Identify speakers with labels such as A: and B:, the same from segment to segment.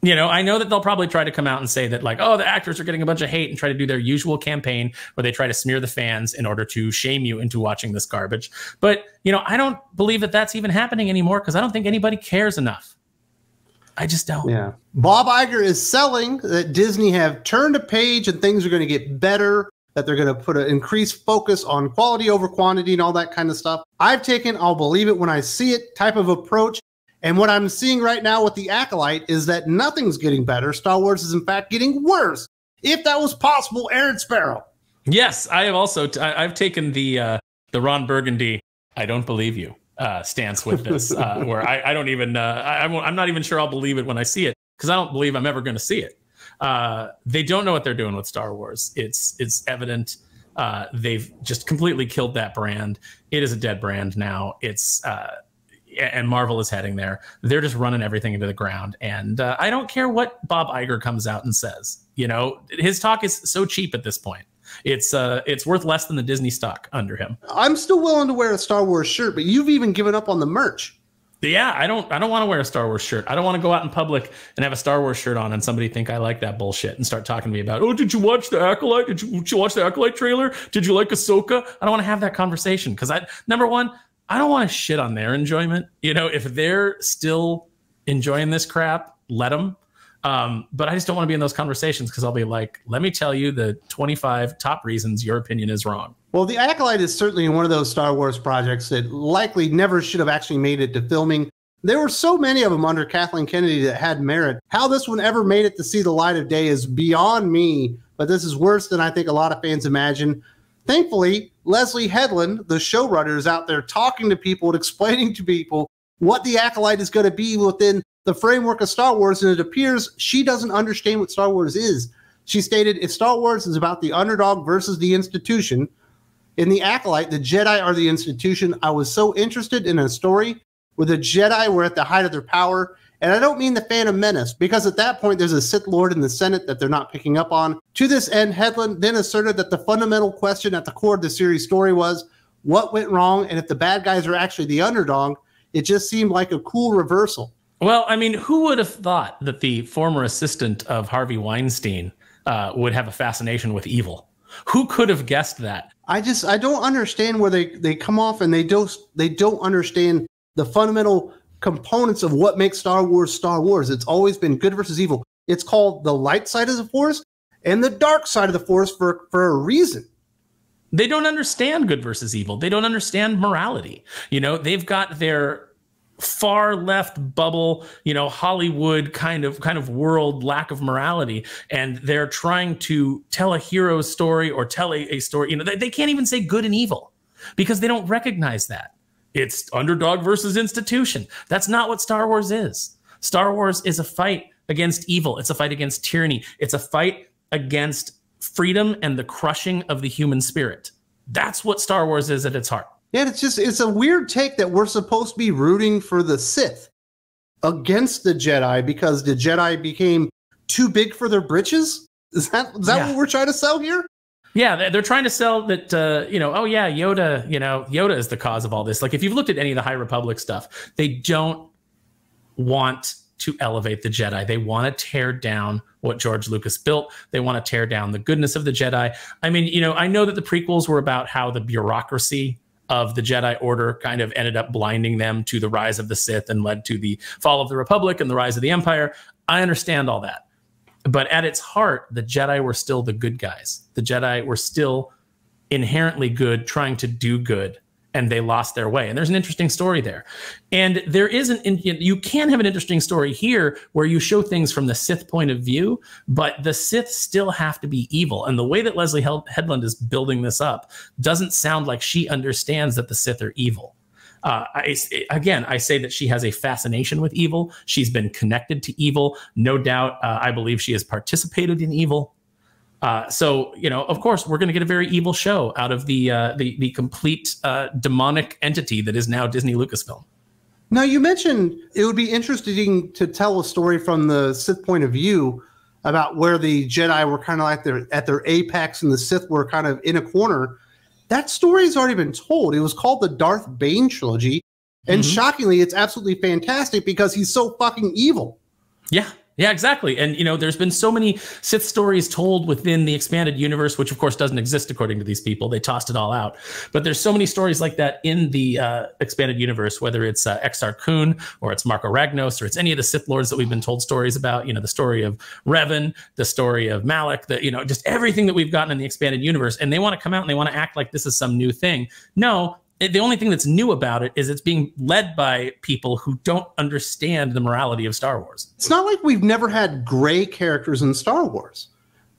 A: You know, I know that they'll probably try to come out and say that, like, oh, the actors are getting a bunch of hate and try to do their usual campaign where they try to smear the fans in order to shame you into watching this garbage. But, you know, I don't believe that that's even happening anymore because I don't think anybody cares enough. I just don't.
B: Yeah. Bob Iger is selling that Disney have turned a page and things are going to get better, that they're going to put an increased focus on quality over quantity and all that kind of stuff. I've taken, I'll believe it when I see it type of approach. And what I'm seeing right now with The Acolyte is that nothing's getting better. Star Wars is, in fact, getting worse. If that was possible, Aaron Sparrow.
A: Yes, I have also. I've taken the Ron Burgundy, I don't believe you stance with this, where I don't even. I'm not even sure I'll believe it when I see it because I don't believe I'm ever going to see it. They don't know what they're doing with Star Wars. It's evident. They've just completely killed that brand. It is a dead brand now. And Marvel is heading there. They're just running everything into the ground. And I don't care what Bob Iger comes out and says. You know, his talk is so cheap at this point. It's worth less than the Disney stock under him.
B: I'm still willing to wear a Star Wars shirt, but you've even given up on the merch.
A: Yeah, I don't want to wear a Star Wars shirt. I don't want to go out in public and have a Star Wars shirt on and somebody think I like that bullshit and start talking to me about, oh, did you watch The Acolyte? Did you watch The Acolyte trailer? Did you like Ahsoka? I don't want to have that conversation because number one, I don't want to shit on their enjoyment. You know, if they're still enjoying this crap, let them. But I just don't want to be in those conversations because I'll be like, let me tell you the 25 top reasons your opinion is wrong. Well,
B: The Acolyte is certainly one of those Star Wars projects that likely never should have actually made it to filming. There were so many of them under Kathleen Kennedy that had merit. How this one ever made it to see the light of day is beyond me, but this is worse than I think a lot of fans imagine. Thankfully, Leslye Headland, the showrunner, is out there talking to people and explaining to people what The Acolyte is going to be within the framework of Star Wars, and it appears she doesn't understand what Star Wars is. She stated, if Star Wars is about the underdog versus the institution, in The Acolyte, the Jedi are the institution. I was so interested in a story where the Jedi were at the height of their power. And I don't mean the Phantom Menace, because at that point, there's a Sith Lord in the Senate that they're not picking up on. To this end, Headland then asserted that the fundamental question at the core of the series story was, what went wrong? And if the bad guys are actually the underdog, it just seemed like a cool reversal.
A: Well, I mean, who would have thought that the former assistant of Harvey Weinstein would have a fascination with evil? Who could have guessed that?
B: I don't understand where they come off, and they don't understand the fundamental components of what makes Star Wars Star Wars. It's always been good versus evil. It's called the light side of the Force and the dark side of the Force for a reason.
A: They don't understand good versus evil. They don't understand morality. You know, they've got their far left bubble, you know, Hollywood kind of world lack of morality, and they're trying to tell a hero's story or tell a story. You know, they can't even say good and evil because they don't recognize that. It's underdog versus institution. That's not what Star Wars is. Star Wars is a fight against evil. It's a fight against tyranny. It's a fight against freedom and the crushing of the human spirit. That's what Star Wars is at its heart.
B: Yeah, it's a weird take that we're supposed to be rooting for the Sith against the Jedi because the Jedi became too big for their britches. Is that what we're trying to sell here?
A: Yeah, they're trying to sell that, you know, oh, yeah, Yoda, you know, Yoda is the cause of all this. Like, if you've looked at any of the High Republic stuff, they don't want to elevate the Jedi. They want to tear down what George Lucas built. They want to tear down the goodness of the Jedi. I mean, you know, I know that the prequels were about how the bureaucracy of the Jedi Order kind of ended up blinding them to the rise of the Sith and led to the fall of the Republic and the rise of the Empire. I understand all that. But at its heart, the Jedi were still the good guys. The Jedi were still inherently good, trying to do good, and they lost their way. And there's an interesting story there. And there isn't, you can have an interesting story here where you show things from the Sith point of view, but the Sith still have to be evil. And the way that Leslye Headland is building this up doesn't sound like she understands that the Sith are evil. I say that she has a fascination with evil. She's been connected to evil. No doubt, I believe she has participated in evil. So, you know, of course, we're going to get a very evil show out of the complete demonic entity that is now Disney Lucasfilm.
B: Now, you mentioned it would be interesting to tell a story from the Sith point of view about where the Jedi were kind of like at their apex and the Sith were kind of in a corner. That story has already been told. It was called the Darth Bane trilogy. And shockingly, it's absolutely fantastic because he's so fucking evil.
A: Yeah. Yeah, exactly. And, there's been so many Sith stories told within the expanded universe, which of course doesn't exist according to these people. They tossed it all out. But there's so many stories like that in the expanded universe, whether it's Exar Kun or it's Marco Ragnos or it's any of the Sith Lords that we've been told stories about, the story of Revan, the story of Malak, just everything that we've gotten in the expanded universe. And they want to come out and they want to act like this is some new thing. No. The only thing that's new about it is it's being led by people who don't understand the morality of Star Wars.
B: It's not like we've never had gray characters in Star Wars.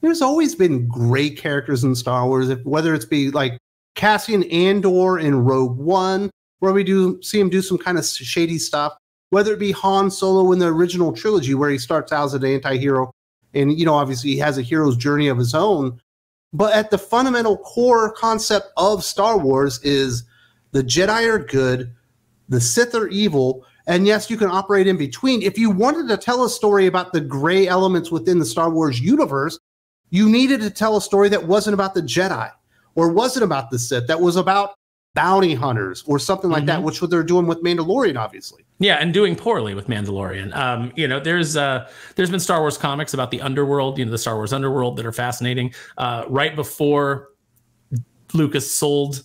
B: There's always been gray characters in Star Wars, whether it's be like Cassian Andor in Rogue One, where we do see him do some kind of shady stuff, whether it be Han Solo in the original trilogy, where he starts out as an anti-hero, and, obviously he has a hero's journey of his own. But at the fundamental core concept of Star Wars is the Jedi are good, the Sith are evil, and yes, you can operate in between. If you wanted to tell a story about the gray elements within the Star Wars universe, you needed to tell a story that wasn't about the Jedi or wasn't about the Sith, that was about bounty hunters or something like that, which what they're doing with Mandalorian, obviously.
A: Yeah, and doing poorly with Mandalorian. There's been Star Wars comics about the underworld, the Star Wars underworld, that are fascinating. Right before Lucas sold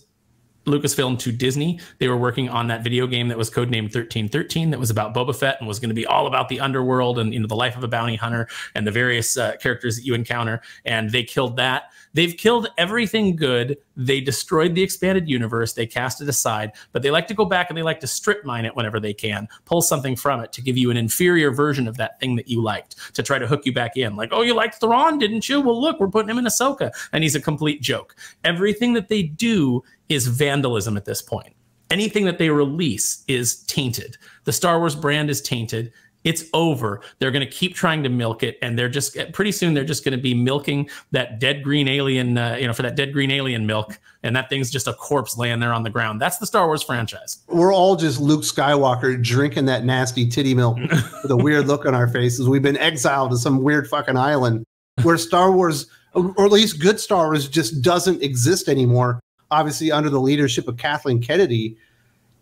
A: Lucasfilm to Disney, they were working on that video game that was codenamed 1313 that was about Boba Fett and was going to be all about the underworld and the life of a bounty hunter and the various characters that you encounter, and they killed that. They've killed everything good. They destroyed the expanded universe. They cast it aside, but they like to go back and they like to strip mine it whenever they can, pull something from it to give you an inferior version of that thing that you liked, to try to hook you back in. Like, oh, you liked Thrawn, didn't you? Well, look, we're putting him in Ahsoka, and he's a complete joke. Everything that they do is vandalism at this point. Anything that they release is tainted. The Star Wars brand is tainted. It's over. They're going to keep trying to milk it, and they're just pretty soon they're just going to be milking that dead green alien, for that dead green alien milk, and that thing's just a corpse laying there on the ground. That's the Star Wars franchise.
B: We're all just Luke Skywalker drinking that nasty titty milk with a weird look on our faces. We've been exiled to some weird fucking island where Star Wars, or at least good Star Wars, just doesn't exist anymore. Obviously, under the leadership of Kathleen Kennedy.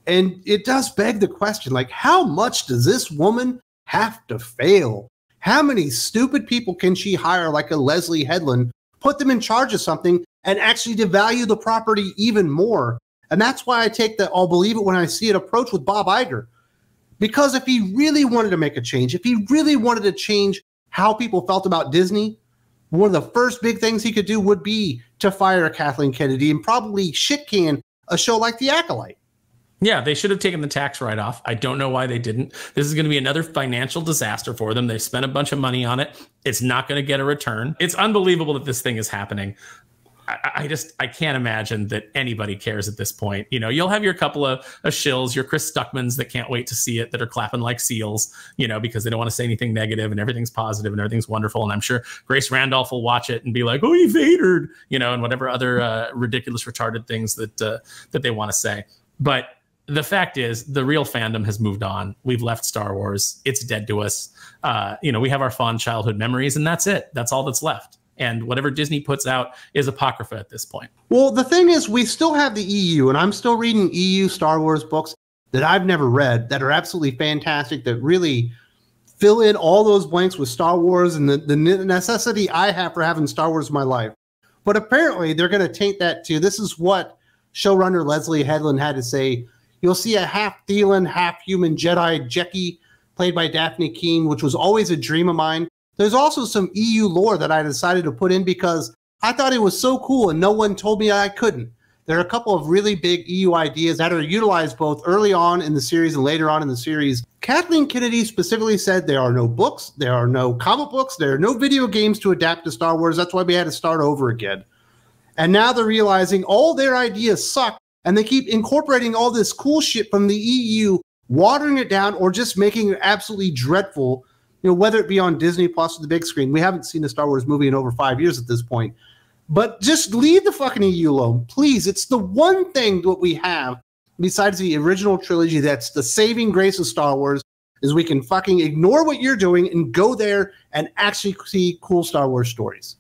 B: And it does beg the question, like, how much does this woman have to fail? How many stupid people can she hire, like a Leslye Headland, put them in charge of something and actually devalue the property even more? And that's why I take the I'll believe it when I see it approach with Bob Iger. Because if he really wanted to make a change, if he really wanted to change how people felt about Disney, one of the first big things he could do would be to fire Kathleen Kennedy and probably shit can a show like The Acolyte.
A: Yeah, they should have taken the tax write-off. I don't know why they didn't. This is going to be another financial disaster for them. They spent a bunch of money on it. It's not going to get a return. It's unbelievable that this thing is happening. I can't imagine that anybody cares at this point. You'll have your couple of shills, your Chris Stuckmans that can't wait to see it, that are clapping like seals, because they don't want to say anything negative and everything's positive and everything's wonderful. And I'm sure Grace Randolph will watch it and be like, oh, he Vadered, and whatever other ridiculous, retarded things that they want to say. But the fact is, the real fandom has moved on. We've left Star Wars. It's dead to us. We have our fond childhood memories, and that's it. That's all that's left. And whatever Disney puts out is apocrypha at this point.
B: Well, the thing is, we still have the EU, and I'm still reading EU Star Wars books that I've never read that are absolutely fantastic, that really fill in all those blanks with Star Wars and the necessity I have for having Star Wars in my life. But apparently, they're going to taint that too. This is what showrunner Leslye Headland had to say. You'll see a half Thelan, half human Jedi, Jecki, played by Daphne Keane, which was always a dream of mine. There's also some EU lore that I decided to put in because I thought it was so cool and no one told me I couldn't. There are a couple of really big EU ideas that are utilized both early on in the series and later on in the series. Kathleen Kennedy specifically said there are no books, there are no comic books, there are no video games to adapt to Star Wars. That's why we had to start over again. And now they're realizing all their ideas suck, and they keep incorporating all this cool shit from the EU, watering it down or just making it absolutely dreadful. Whether it be on Disney Plus or the big screen. We haven't seen a Star Wars movie in over 5 years at this point. But just leave the fucking EU alone, please. It's the one thing that we have, besides the original trilogy, that's the saving grace of Star Wars, is we can fucking ignore what you're doing and go there and actually see cool Star Wars stories.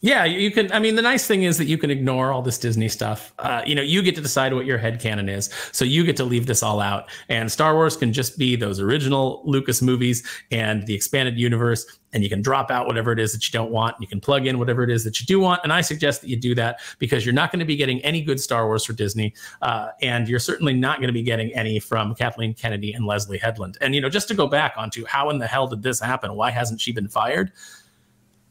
A: Yeah, you can. I mean, the nice thing is that you can ignore all this Disney stuff. You get to decide what your headcanon is. So you get to leave this all out. And Star Wars can just be those original Lucas movies and the expanded universe. And you can drop out whatever it is that you don't want. You can plug in whatever it is that you do want. And I suggest that you do that because you're not going to be getting any good Star Wars for Disney. And you're certainly not going to be getting any from Kathleen Kennedy and Leslye Headland. And, just to go back onto how in the hell did this happen? Why hasn't she been fired?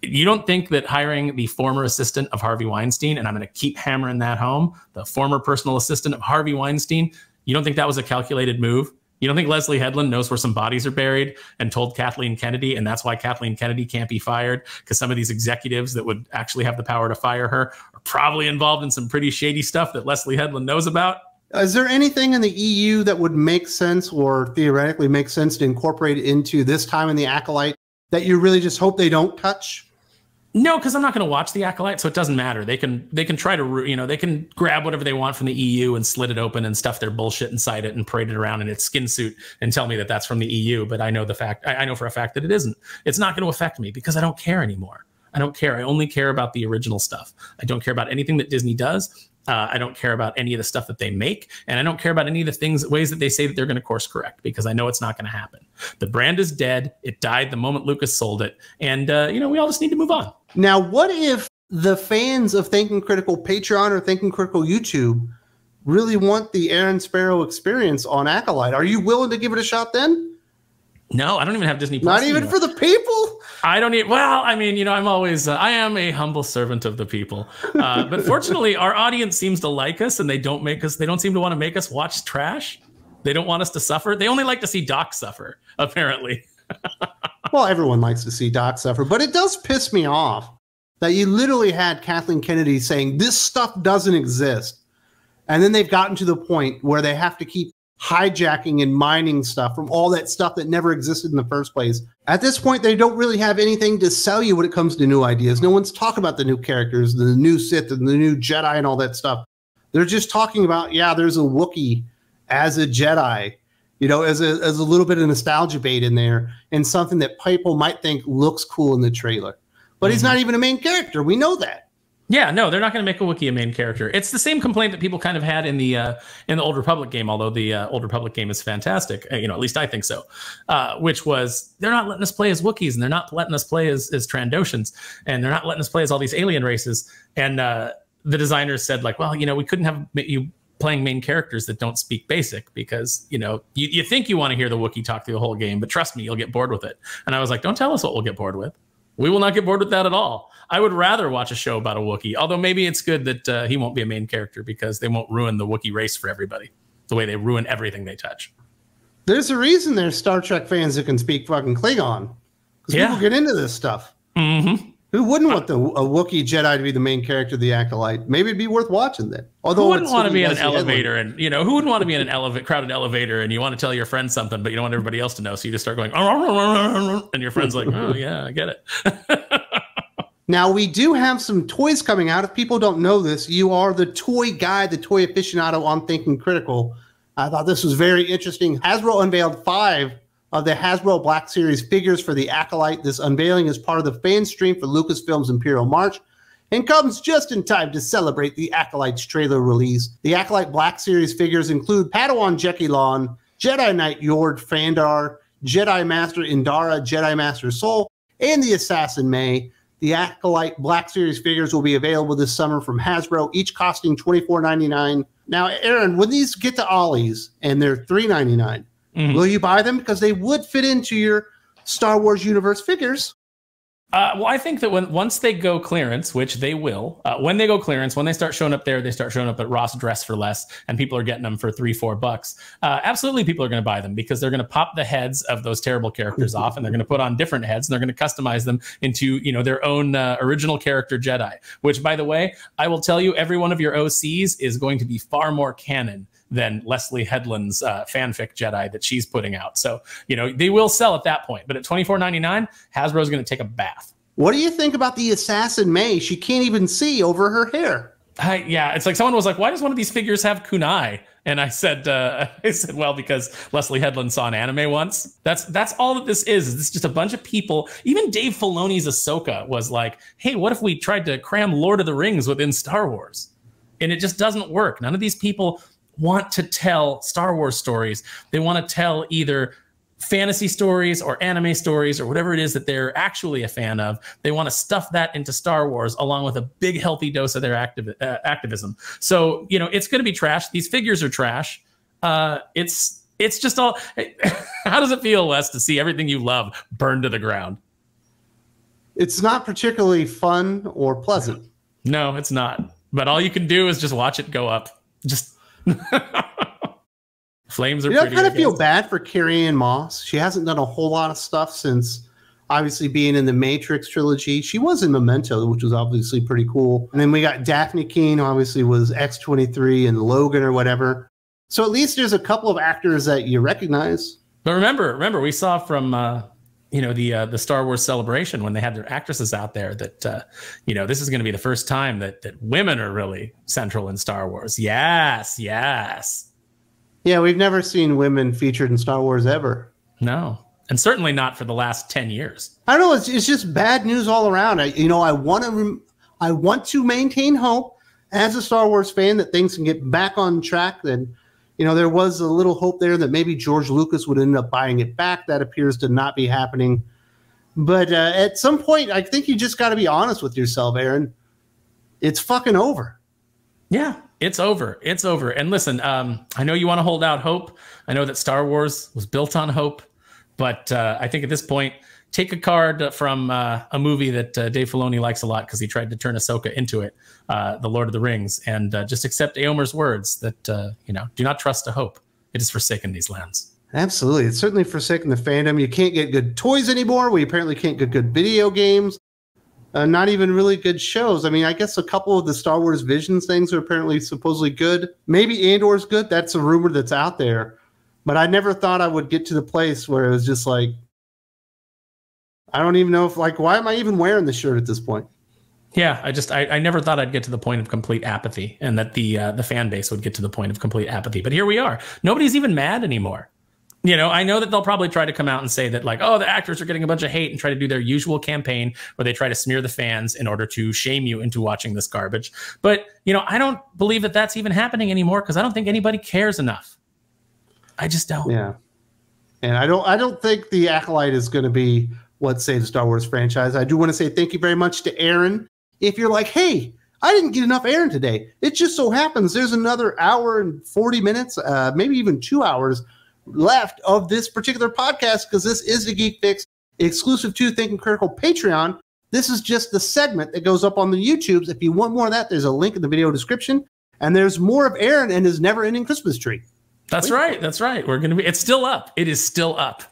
A: You don't think that hiring the former assistant of Harvey Weinstein, and I'm going to keep hammering that home, the former personal assistant of Harvey Weinstein, you don't think that was a calculated move? You don't think Leslye Headland knows where some bodies are buried and told Kathleen Kennedy, and that's why Kathleen Kennedy can't be fired? Because some of these executives that would actually have the power to fire her are probably involved in some pretty shady stuff that Leslye Headland knows about.
B: Is there anything in the EU that would make sense or theoretically make sense to incorporate into this time in The Acolyte that you really just hope they don't touch?
A: No, because I'm not going to watch The Acolyte, so it doesn't matter. They can try to, they can grab whatever they want from the EU and slit it open and stuff their bullshit inside it and parade it around in its skin suit and tell me that that's from the EU. But I know I know for a fact that it isn't. It's not going to affect me because I don't care anymore. I don't care. I only care about the original stuff. I don't care about anything that Disney does. I don't care about any of the stuff that they make, and I don't care about any of the ways that they say that they're going to course correct, because I know it's not going to happen. The brand is dead. It died the moment Lucas sold it, and we all just need to move on.
B: Now, what if the fans of Thinking Critical Patreon or Thinking Critical YouTube really want the Aaron Sparrow experience on Acolyte? Are you willing to give it a shot then?
A: No, I don't even have Disney Plus.
B: Not even for the people?
A: I don't need. Well, I mean, I'm always. I am a humble servant of the people. But fortunately, our audience seems to like us, and they don't seem to want to make us watch trash. They don't want us to suffer. They only like to see Doc suffer, apparently.
B: Well, everyone likes to see Doc suffer, but it does piss me off that you literally had Kathleen Kennedy saying this stuff doesn't exist, and then they've gotten to the point where they have to keep hijacking and mining stuff from all that stuff that never existed in the first place. At this point, they don't really have anything to sell you when it comes to new ideas. No one's talking about the new characters, the new Sith and the new Jedi and all that stuff. They're just talking about, yeah, there's a Wookiee as a Jedi, as a little bit of nostalgia bait in there, and something that people might think looks cool in the trailer. But he's not even a main character. We know that.
A: Yeah, no, they're not going to make a Wookiee a main character. It's the same complaint that people kind of had in the Old Republic game, although the Old Republic game is fantastic. At least I think so. Which was, they're not letting us play as Wookiees, and they're not letting us play as Trandoshans, and they're not letting us play as all these alien races. And the designers said, like, well, we couldn't have you playing main characters that don't speak basic because, you think you want to hear the Wookiee talk through the whole game, but trust me, you'll get bored with it. And I was like, don't tell us what we'll get bored with. We will not get bored with that at all. I would rather watch a show about a Wookiee, although maybe it's good that he won't be a main character because they won't ruin the Wookiee race for everybody the way they ruin everything they touch.
B: There's a reason there's Star Trek fans that can speak fucking Klingon, because people get into this stuff. Mm-hmm. Who wouldn't want a Wookiee Jedi to be the main character of The Acolyte? Maybe it'd be worth watching then. Although
A: who wouldn't want to be in an elevator and, who wouldn't want to be in an crowded elevator and you want to tell your friend something, but you don't want everybody else to know. So you just start going, and your friend's like, oh yeah, I get it.
B: Now, we do have some toys coming out. If people don't know this, you are the toy guy, the toy aficionado on Thinking Critical. I thought this was very interesting. Hasbro unveiled 5 of the Hasbro Black Series figures for The Acolyte. This unveiling is part of the fan stream for Lucasfilm's Imperial March and comes just in time to celebrate The Acolyte's trailer release. The Acolyte Black Series figures include Padawan Jekylon, Jedi Knight Yord Fandar, Jedi Master Indara, Jedi Master Sol, and the Assassin May. The Acolyte Black Series figures will be available this summer from Hasbro, each costing $24.99. Now, Aaron, when these get to Ollie's and they're $3.99, will you buy them? Because they would fit into your Star Wars universe figures.
A: Well, I think that once they go clearance, which they will, when they go clearance, when they start showing up there, they start showing up at Ross Dress for less, and people are getting them for $3-4. Absolutely, people are going to buy them because they're going to pop the heads of those terrible characters off, and they're going to put on different heads, and they're going to customize them into their own original character Jedi. Which, by the way, I will tell you, every one of your OCs is going to be far more canon than Leslye Headland's fanfic Jedi that she's putting out. So, they will sell at that point. But at $24.99, Hasbro's going to take a bath.
B: What do you think about the Assassin May? She can't even see over her hair.
A: Yeah, it's like someone was like, "Why does one of these figures have kunai?" And I said, "Well, because Leslye Headland saw an anime once." That's all that this is. It's just a bunch of people. Even Dave Filoni's Ahsoka was like, "Hey, what if we tried to cram Lord of the Rings within Star Wars?" And it just doesn't work. None of these people want to tell Star Wars stories. They want to tell either fantasy stories or anime stories or whatever it is that they're actually a fan of. They want to stuff that into Star Wars along with a big healthy dose of their activism. So, you know, it's going to be trash. These figures are trash. It's just all. How does it feel, Wes, to see everything you love burn to the ground?
B: It's not particularly fun or pleasant.
A: No, it's not. But all you can do is just watch it go up. Just flames are pretty.
B: I kind of feel bad for Carrie-Anne Moss. She hasn't done a whole lot of stuff since obviously being in the Matrix trilogy. She was in Memento, which was obviously pretty cool. And then we got Daphne Keane, who obviously was X-23 and Logan or whatever. So at least there's a couple of actors that you recognize.
A: But remember, we saw from the Star Wars Celebration when they had their actresses out there that this is going to be the first time that women are really central in Star Wars. Yes.
B: Yeah, we've never seen women featured in Star Wars ever.
A: No, and certainly not for the last 10 years.
B: I don't know. It's just bad news all around. I want to maintain hope as a Star Wars fan that things can get back on track. And there was a little hope there that maybe George Lucas would end up buying it back. That appears to not be happening. But at some point, I think you just got to be honest with yourself, Aaron. It's fucking over.
A: Yeah. It's over. It's over. And listen, I know you want to hold out hope. I know that Star Wars was built on hope, but I think at this point, take a card from a movie that Dave Filoni likes a lot because he tried to turn Ahsoka into it, The Lord of the Rings, and just accept Aomer's words that, do not trust a hope. It has forsaken these lands.
B: Absolutely. It's certainly forsaken the fandom. You can't get good toys anymore. We apparently can't get good video games. Not even really good shows. I mean, I guess a couple of the Star Wars Visions things are apparently supposedly good. Maybe Andor's good. That's a rumor that's out there. But I never thought I would get to the place where it was just like, I don't even know why am I even wearing the shirt at this point?
A: Yeah, I never thought I'd get to the point of complete apathy and that the fan base would get to the point of complete apathy. But here we are. Nobody's even mad anymore. I know that they'll probably try to come out and say that the actors are getting a bunch of hate and try to do their usual campaign where they try to smear the fans in order to shame you into watching this garbage. But, I don't believe that that's even happening anymore because I don't think anybody cares enough. I just don't.
B: Yeah. And I don't think The Acolyte is going to be what saves the Star Wars franchise. I do want to say thank you very much to Aaron. If you're like, hey, I didn't get enough Aaron today. It just so happens there's another hour and 40 minutes, maybe even 2 hours left of this particular podcast because this is the Geek Fix exclusive to Thinking Critical Patreon. This is just the segment that goes up on the YouTubes. If you want more of that, there's a link in the video description, and there's more of Aaron and his never-ending Christmas tree.
A: That's right. It's still up. It is still up.